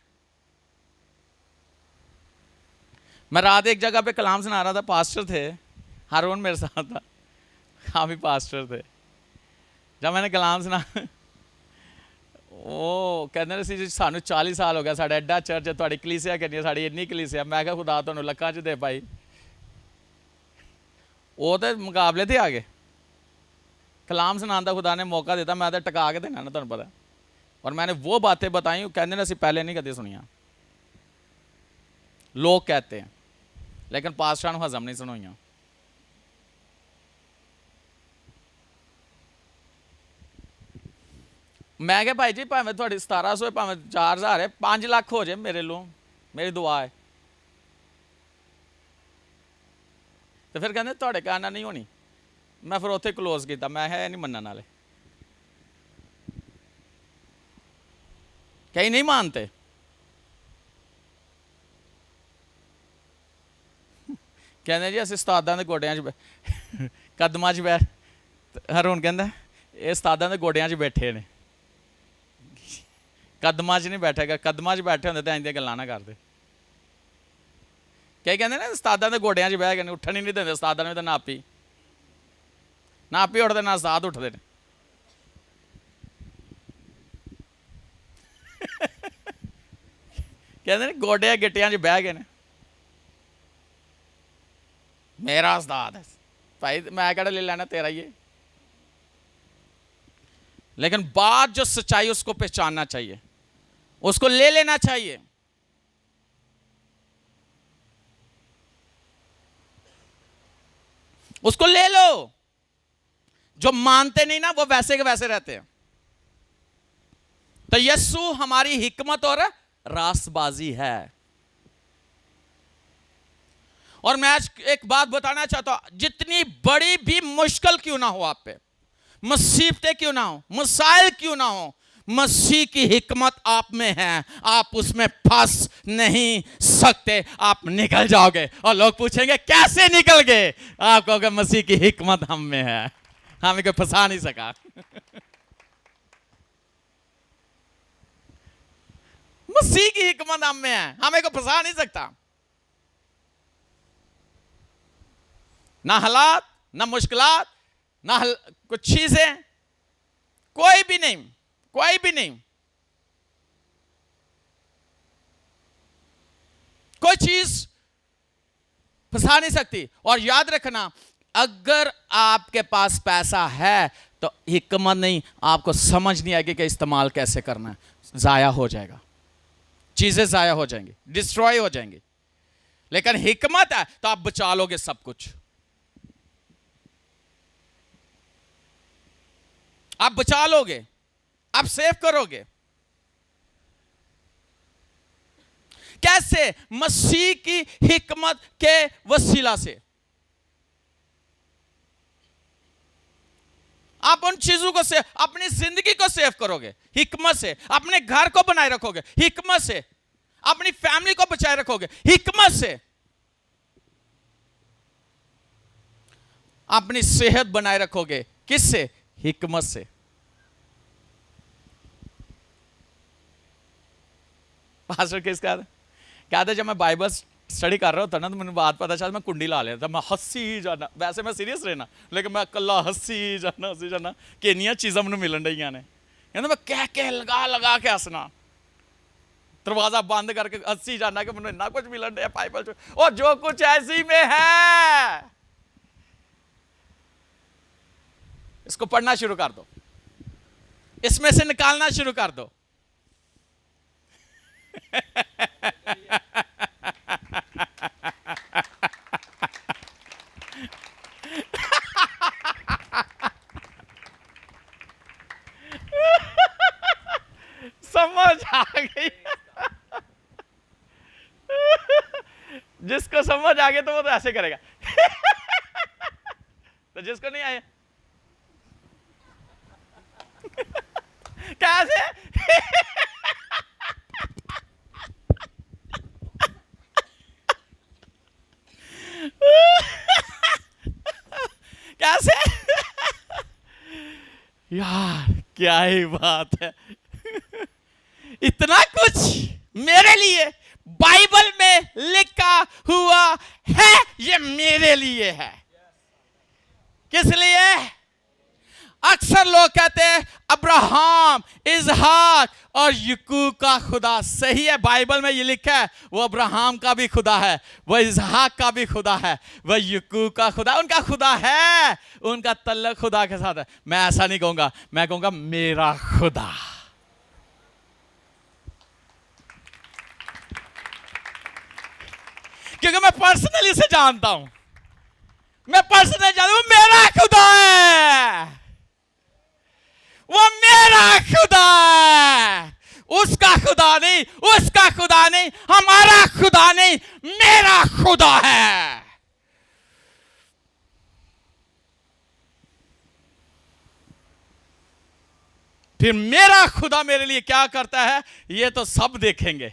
मैं रात एक जगह पे कलाम सुना रहा था, पास्टर थे, हारून मेरे साथ था, हम भी पास्टर थे। जब मैंने कलाम सुना, ਉਹ ਕਹਿੰਦੇ ਨੇ ਸੀ ਸਾਨੂੰ 40 ਸਾਲ ਹੋ ਗਿਆ, ਸਾਡਾ ਐਡਾ ਚਰਚ ਹੈ, ਤੁਹਾਡੀ ਕਲੀਸਿਆ ਕਿੰਨੀ ਹੈ, ਸਾਡੀ ਇੰਨੀ ਕਲੀਸਿਆ। ਮੈਂ ਕਿਹਾ ਖੁਦਾ ਤੁਹਾਨੂੰ ਲੱਖਾਂ 'ਚ ਦੇ ਭਾਈ। ਉਹ ਤਾਂ ਮੁਕਾਬਲੇ ਤੇ ਆ ਗਏ। कलाम सुनाने का खुदा ने मौका देता, मैं तो टका के देना ना, तुहानू पता। और मैंने वो बातें बताई कहते हैं असीं पहले नहीं कभी सुनिया, लोग कहते हैं, लेकिन पास्टरां नूं हज़म नहीं सुनाइयां। मैं क्या भाई जी भावें तुहाडी 1700 भावें 4000 है, 5 लाख हो जाए मेरे लो, मेरी दुआ है। तो फिर कहते तुहाडे कहना नहीं होनी। मैं फिर उत्थे क्लोज किया, मैं नहीं मनने वाले, कई नहीं मानते। कहते जी असीं उस्तादां दे गोड्यां च कदमां च बैठ, हरून कहंदा ये उस्तादां दे गोड्यां च बैठे ने, कदमां च नहीं बैठेगा, कदमां च बैठे होंदे तां इंदियां गल्लां ना करदे। कई कहंदे ने उस्तादां दे गोड्यां च बैठ गए, उठन ही नहीं दिंदे उस्तादां ने, तां नापी उठते ना उस्ताद उठते ने। कहते ने गोड्या गिट्टियां च बह गए ने, मेरा उस्ताद है भाई, मैं कहड़ा ले लेना, तेरा ही है। लेकिन बात जो सच्चाई उसको पहचानना चाहिए, उसको ले लेना चाहिए। उसको ले लो। जो मानते नहीं ना वो वैसे के वैसे रहते हैं। तो यीशु हमारी हिकमत और रासबाजी है। और मैं आज एक बात बताना चाहता हूं, जितनी बड़ी भी मुश्किल क्यों ना हो आप पे, मुसीबतें क्यों ना हो, मसाइल क्यों ना हो, मसीह की हिकमत आप में है, आप उसमें फंस नहीं सकते, आप निकल जाओगे। और लोग पूछेंगे कैसे निकल गए, आप कहोगे मसीह की हिकमत हम में है, हमें कोई फंसा नहीं सका। मसीह की हिकमत हम में है, हमें कोई फंसा नहीं सकता। ना हालात, ना मुश्किलात, ना कुछ चीजें, कोई भी नहीं, कोई भी नहीं, कोई चीज फंसा नहीं सकती। और याद रखना, अगर आपके पास पैसा है तो हिकमत नहीं, आपको समझ नहीं आएगी कि इस्तेमाल कैसे करना है, जाया हो जाएगा, चीजें जाया हो जाएंगी, डिस्ट्रॉय हो जाएंगी। लेकिन हिकमत है तो आप बचा लोगे सब कुछ, आप बचा लोगे, आप सेव करोगे। कैसे? मसीह की हिकमत के वसीला से। आप उन चीजों को सेव, अपनी जिंदगी को सेव करोगे हिकमत से, अपने घर को बनाए रखोगे हिकमत से, अपनी फैमिली को बचाए रखोगे हिकमत से, अपनी सेहत बनाए रखोगे किससे? हिकमत से। पास्टर किसका कहते, जब मैं बाइबल स्टडी कर रहा होता ना तो मैंने बात पता चला, मैं कुंडी ला लेता, मैं हंसी ही जाना, वैसे मैं सीरियस रहना, लेकिन मैं कला हंसी ही जाना कि इन्नियां चीज़ां मैंने मिलन रही ने, मैं कह के लगा के हंसना, दरवाजा बंद करके हंसी जाना कि मैंने इन्ना कुछ मिलन रहा बाइबल च, और जो कुछ ऐसी में है इसको पढ़ना शुरू कर दो, इसमें से निकालना शुरू कर दो। समझ आ गई। जिसको समझ आ गया तो वो तो ऐसे करेगा। तो जिसको नहीं आए कैसे? कैसे? यार क्या ही बात है, इतना कुछ मेरे लिए बाइबल में लिखा हुआ है, ये मेरे लिए है। किस लिए? अक्सर लोग कहते हैं अब्राहम, इसहाक और याकूब का खुदा। सही है, बाइबल में ये लिखा है वो अब्राहम का भी खुदा है, वो इसहाक का भी खुदा है, वो याकूब का खुदा, उनका खुदा है, उनका तल्लक खुदा के साथ है। मैं ऐसा नहीं कहूंगा, मैं कहूंगा मेरा खुदा। क्योंकि मैं पर्सनली उसे जानता हूं, मैं पर्सनली जानता हूं, मेरा खुदा है, वो मेरा खुदा है। उसका खुदा नहीं, उसका खुदा नहीं, हमारा खुदा नहीं, मेरा खुदा है। फिर मेरा खुदा मेरे लिए क्या करता है ये तो सब देखेंगे।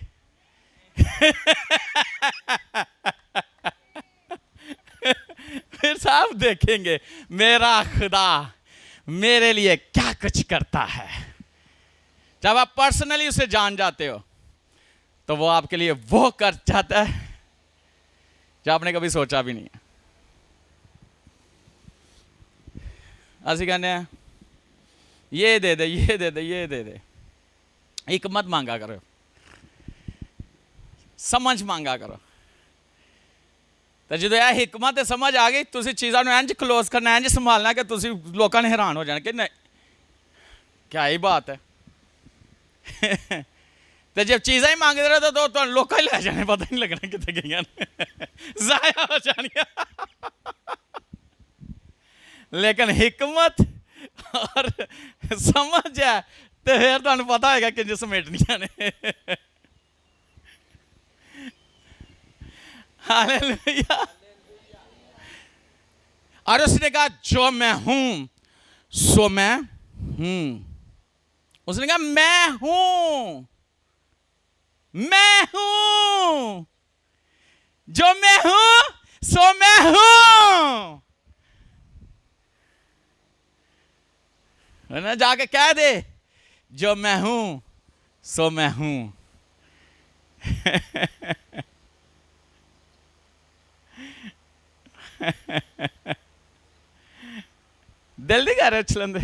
फिर सब देखेंगे मेरा खुदा मेरे लिए क्या कुछ करता है। जब आप पर्सनली उसे जान जाते हो तो वो आपके लिए वो कर जाता है जो आपने कभी सोचा भी नहीं है। असि कहने हैं ये दे दे, ये दे दे, ये दे दे। हिकमत मांगा करो, समझ मांगा करो। तो जो यह हिकमत समझ आ गई, तुम चीज़ों को इंज क्लोज करना, इंज संभालना कि तुम लोगों ने हैरान हो जाना कि नहीं क्या ही बात है। तो जब चीज़ें ही मांगते रहे तो लोग ही ले जाने, पता नहीं लगना कितने गई ज़ाया हो जानिया। लेकिन हिकमत और समझ है तो फिर तुहानू पता होगा कि समेटनिया ने। हालेलुया। और उसने कहा जो मैं हूं सो मैं हूं। उसने कहा मैं हूं, मैं हूं, जो मैं हूं सो मैं हूं। ना जाके कह दे जो मैं हूं सो मैं हूं। दिल नहीं कर रहे चलंदे।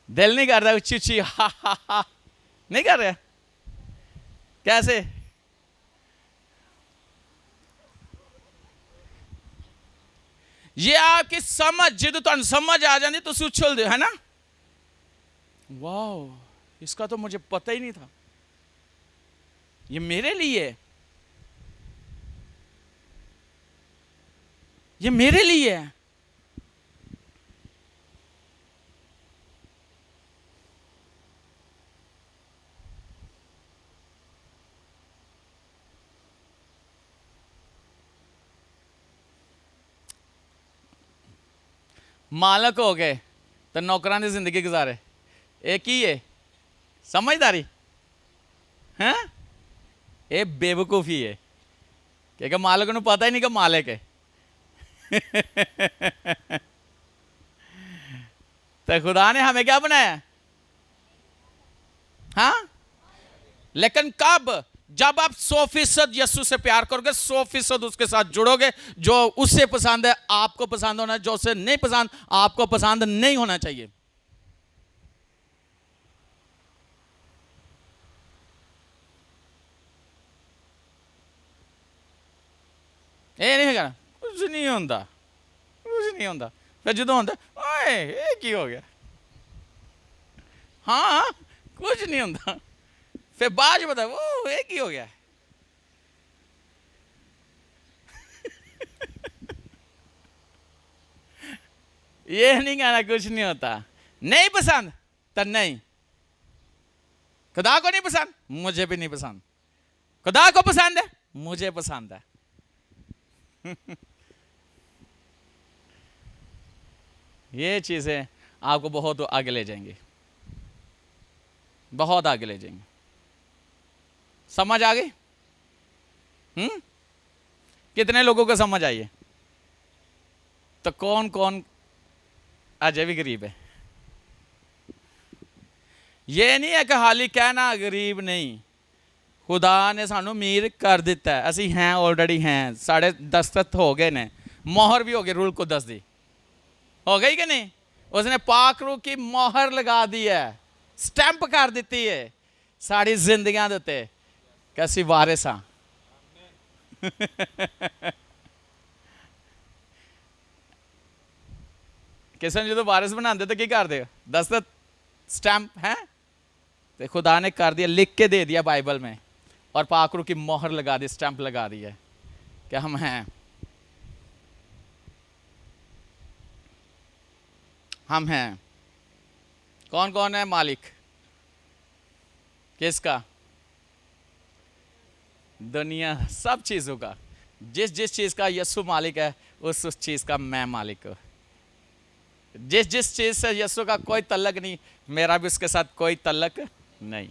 दिल नहीं कर रहा उच्ची उच्ची हा हा हा नहीं कर रहे। कैसे? ये आपकी समझ जो तुम समझ आ जाती तो उछल दे, है ना। वाह, इसका तो मुझे पता ही नहीं था, ये मेरे लिए, ये मेरे लिए है। मालक हो गए तो नौकरां की जिंदगी गुजारे, एक ही है समझदारी है। ये बेवकूफ़ी है क्योंकि मालक को पता ही नहीं कि मालिक है। तो खुदा ने हमें क्या बनाया? हाँ, लेकिन कब? जब आप 100% यीशु से प्यार करोगे, 100% उसके साथ जुड़ोगे। जो उससे पसंद है आपको पसंद होना, जो उसे नहीं पसंद आपको पसंद नहीं होना चाहिए। ये नहीं कहना कुछ नहीं होता, कुछ नहीं होता। फिर जो होता ओए ये की हो गया, हाँ कुछ नहीं होता। फिर बाद बता वो ये की हो गया। ये नहीं कहना कुछ नहीं होता। नहीं पसंद तो नहीं। खुदा को नहीं पसंद, मुझे भी नहीं पसंद। खुदा को पसंद है, मुझे पसंद है। ये चीजें आपको बहुत आगे ले जाएंगी, बहुत आगे ले जाएंगे। समझ आ गई? कितने लोगों को समझ आई है? तो कौन कौन अजय भी गरीब है? ये नहीं है कि हाली कहना गरीब नहीं, खुदा ने सानू अमीर कर दिता है, असी हैं ऑलरेडी हैं, साढ़े दस्तखत हो गए ने, मोहर भी हो गई रूल कुदस दी, हो गई कि नहीं? उसने पाक रूह की मोहर लगा दी है, स्टैंप कर दी है साड़ी जिंदगियां दे उत्ते कि असी वारिस हाँ। किसी ने जो वारिस बनाते तो की करते? दस्तखत स्टैंप है, तो खुदा ने कर दिया, लिख के दे दिया बाइबल में, और पाक रूह की मोहर लगा दी, स्टैंप लगा दी है कि हम हैं, हम हैं। कौन कौन है मालिक किसका? दुनिया सब चीज़ों का। जिस जिस चीज़ का यीशु मालिक है, उस चीज़ का मैं मालिक हूँ। जिस जिस चीज़ से यीशु का कोई तल्लक नहीं, मेरा भी उसके साथ कोई तल्लक नहीं।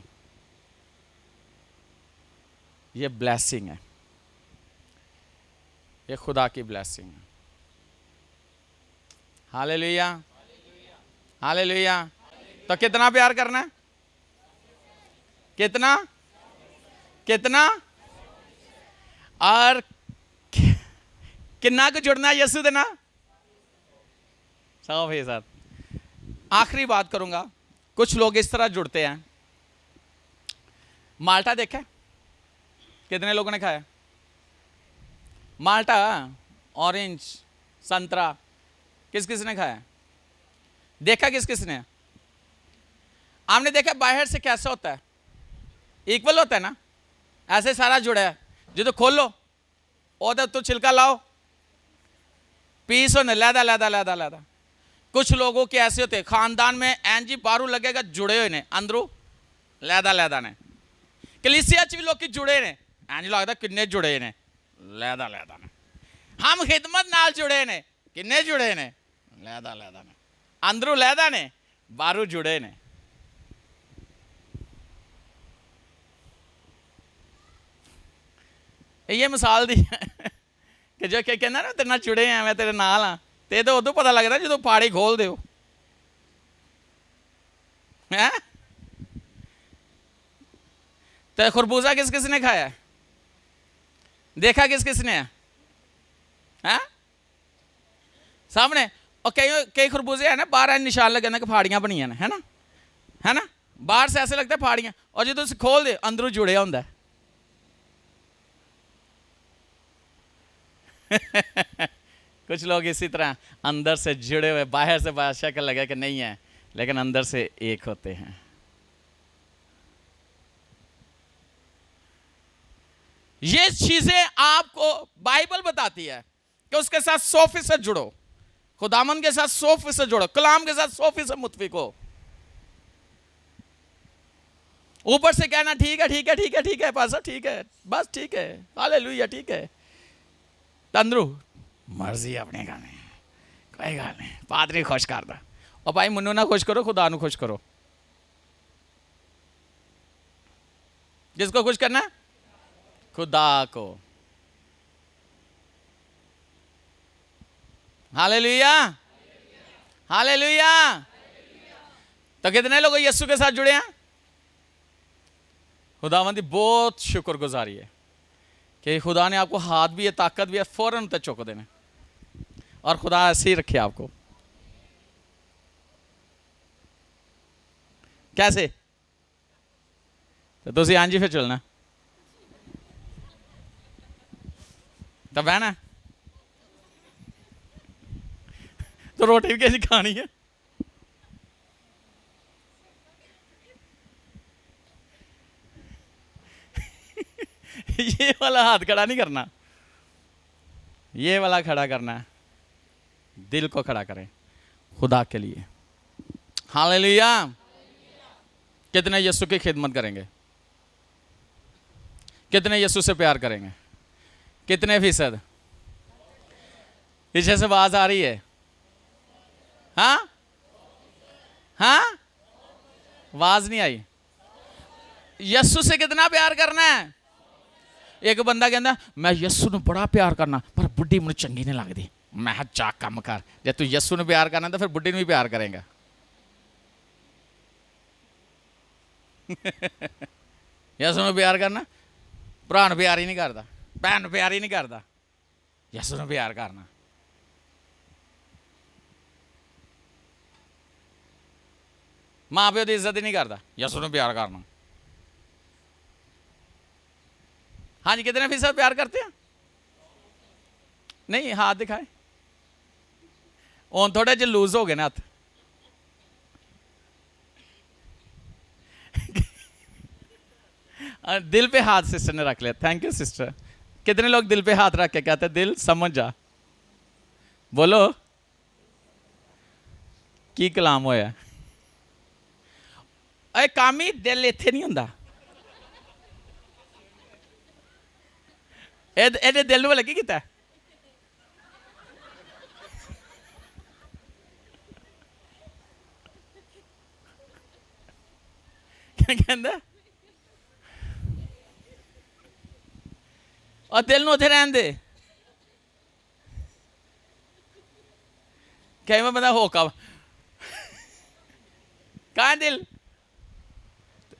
ये ब्लेसिंग है, ये खुदा की ब्लेसिंग है। Hallelujah, hallelujah. तो कितना प्यार करना है? कितना कितना? और कितना को जुड़ना है यीशु देना? 100%। आखिरी बात करूंगा, कुछ लोग इस तरह जुड़ते हैं। माल्टा देखा? कितने लोगों ने खाया माल्टा? ऑरेंज, संतरा, किस किस ने खाया? देखा किस किस ने? आपने देखा बाहर से कैसा होता है? इक्वल होता है ना, ऐसे सारा जुड़ा है। जो तो खोलो और तो छिलका लाओ, पीस होने लैदा लैदा लैदा लैदा। कुछ लोगों के ऐसे होते खानदान में एनजी बारू लगेगा जुड़े हुए ने, अंदरू लैदा लैदा ने। कलीसिया च भी लोग जुड़े ने, एंज लगता किन्ने जुड़े ने, लैदा लैदा ने। हम खिदमत नाल जुड़े ने, किन्ने जुड़े ने, लैदा लैदा ने। अंदरू लैदा ने, बारू जुड़े ने। ये मिसाल दी कि जो कहना ना तेरे नाल जुड़े हैं, मैं तेरे नाल हाँ, तो उदों पता लगता जो पाड़ी खोल दो है। तो खरबूजा किस किस ने खाया? देखा किस किस ने? है सामने। और कई कई खरबूजे है ना, बाहर निशान लगे ना कि फाड़ियां बनिया ने, है ना, है ना, बाहर से ऐसे लगता है फाड़ियां, और जो तुम खोल दे अंदरों जुड़िया होंगे। कुछ लोग इसी तरह अंदर से जुड़े हुए, बाहर से बादशाह का लगा कि नहीं है, लेकिन अंदर से एक होते हैं। ये चीजें आपको बाइबल बताती है कि उसके साथ 100% जुड़ो, खुदामन के साथ 100% जुड़ो, कलाम के साथ 100% मुत्फिक हो। ऊपर से कहना ठीक है ठीक है ठीक है ठीक है पासा ठीक है, बस ठीक है, हालेलुया ठीक है, तंद्रू मर्जी अपने गाने, कोई गल नहीं, पादरी खुश कर दो। और भाई मनु ना खुश करो, खुदा नु खुश करो। जिसको खुश करना है? खुदा को। Hallelujah, hallelujah. तो कितने लोग यीशु के साथ जुड़े हैं? खुदावंद की बहुत शुक्रगुजारी है कि खुदा ने आपको हाथ भी है, ताकत भी है, फौरन तक चुक देने, और खुदा ऐसे ही रखे आपको। कैसे? तो तुम आंजी फिर चलना तो बहना तो रोटी भी कैसी खानी है? ये वाला हाथ खड़ा नहीं करना, ये वाला खड़ा करना है, दिल को खड़ा करें खुदा के लिए। हालेलुया। कितने यीशु की खिदमत करेंगे? कितने यीशु से प्यार करेंगे? कितने फीसद? पीछे से आवाज आ रही है? हाँ हाँ, आवाज नहीं आई। यीशु से कितना प्यार करना है? एक बंदा कहता मैं यीशु ने बड़ा प्यार करना, पर बुढ़ी मुझे चंगी नहीं लगती। मैं चा कम कर, जब तू यीशु ने प्यार करना तो फिर बुढ़ी ने भी प्यार करेगा। यीशु ने प्यार करना, ਭਰਾ ਨੂੰ ਪਿਆਰ ਹੀ ਨਹੀਂ ਕਰਦਾ, ਭੈਣ ਨੂੰ ਪਿਆਰ ਹੀ ਨਹੀਂ ਕਰਦਾ, ਯਿਸੂ ਨੂੰ ਪਿਆਰ ਕਰਨਾ। ਮਾਂ ਪਿਓ ਦੀ ਇੱਜ਼ਤ ਹੀ ਨਹੀਂ ਕਰਦਾ, ਯਿਸੂ ਨੂੰ ਪਿਆਰ करना। हाँ जी, कितने फीसद प्यार करते हैं? नहीं, हाथ दिखाए। ਹੁਣ थोड़े ਜਿਹੇ लूज हो गए ना हाथ। दिल पे हाथ सिस्टर ने रख लिया। Thank you sister. कितने लोग दिल पे हाथ रख के कहते हैं दिल समझ जा? बोलो की कलाम होया। अरे काम ही दिल इत्थे नहीं हुंदा, ਇਹਦੇ ਦਿਲ ਨੂੰ ਲੱਗੀ ਕੀਤਾ। ਕੀ ਕਹਿੰਦਾ? और दिल ਨੂੰ ਉੱਥੇ ਰਹਿਣ ਦੇ। कई बार बंदा होका कहाँ दिल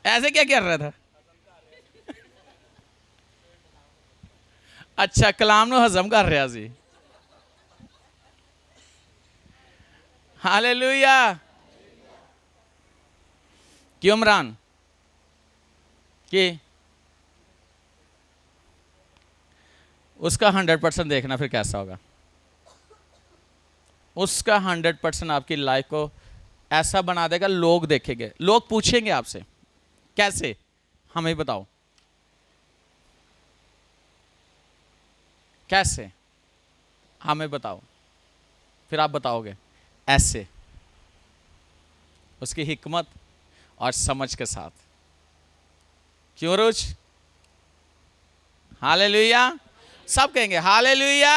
ऐसे क्या कर रहा था? अच्छा, कलाम ਨੂੰ ਹਜ਼ਮ ਕਰ ਰਿਹਾ ਸੀ। हालेलुया। क्यों इमरान कि उसका 100% देखना फिर कैसा होगा। उसका 100% आपकी लाइफ को ऐसा बना देगा, लोग देखेंगे, लोग पूछेंगे आपसे कैसे, हमें बताओ कैसे, हमें बताओ। फिर आप बताओगे ऐसे, उसकी हिकमत और समझ के साथ। क्यों रुच? हालेलुया। सब कहेंगे हालेलुया।